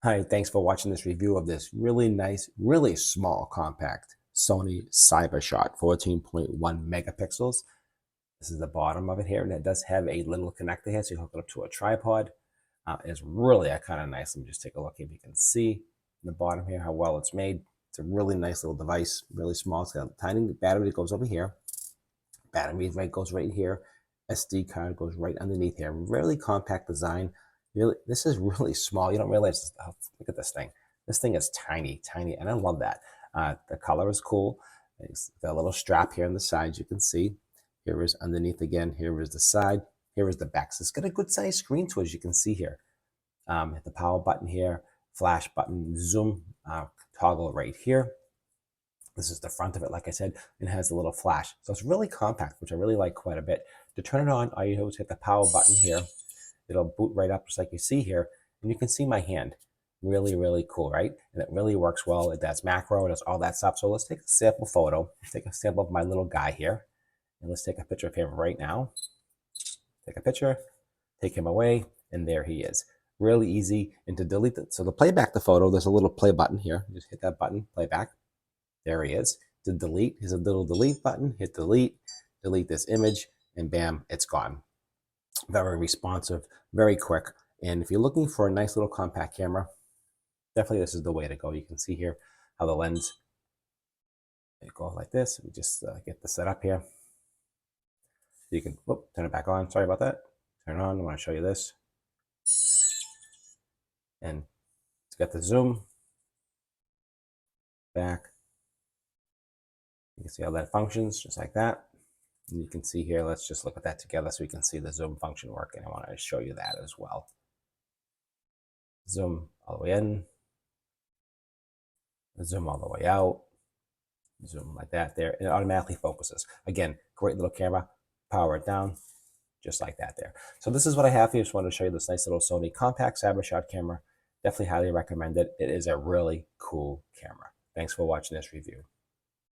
Hi, thanks for watching this review of this really nice, really small compact Sony CyberShot 14.1 megapixels. This is the bottom of it here, and it does have a little connector here, so you hook it up to a tripod. It's really kind of nice. Let me just take a look if you can see in the bottom here how well it's made. It's a really nice little device, really small. It's got a tiny battery that goes over here. Battery right goes right here. SD card goes right underneath here. Really compact design. Really, this is really small. You don't realize. Oh, look at this thing. This thing is tiny, tiny, and I love that. The color is cool. It's got a little strap here on the side. You can see. Here is underneath again. Here is the side. Here is the back. So it's got a good size screen to it, as you can see here. Hit the power button here, flash button, zoom toggle right here. This is the front of it, like I said, and it has a little flash. So it's really compact, which I really like quite a bit. To turn it on, all you do is hit the power button here. It'll boot right up just like you see here. And you can see my hand. Really, really cool, right? And it really works well. It does macro, it does all that stuff. So let's take a sample photo. Take a sample of my little guy here. And let's take a picture of him right now. Take a picture, take him away, and there he is. Really easy. And to delete it, so to play back the photo, there's a little play button here. Just hit that button, play back. There he is. To delete, here's a little delete button. Hit delete, delete this image, and bam, it's gone. Very responsive, very quick. And if you're looking for a nice little compact camera, definitely this is the way to go. You can see here how the lens, it goes like this. We just get the setup here. You can turn it back on. Sorry about that. Turn it on. I want to show you this. And it's got the zoom back. You can see how that functions just like that. And you can see here, let's just look at that together so we can see the zoom function working. I want to show you that as well. Zoom all the way in, zoom all the way out, zoom like that there, and it automatically focuses. Again, great little camera, power it down, just like that there. So this is what I have here. Just wanted to show you this nice little Sony compact CyberShot camera. Definitely highly recommend it. It is a really cool camera. Thanks for watching this review.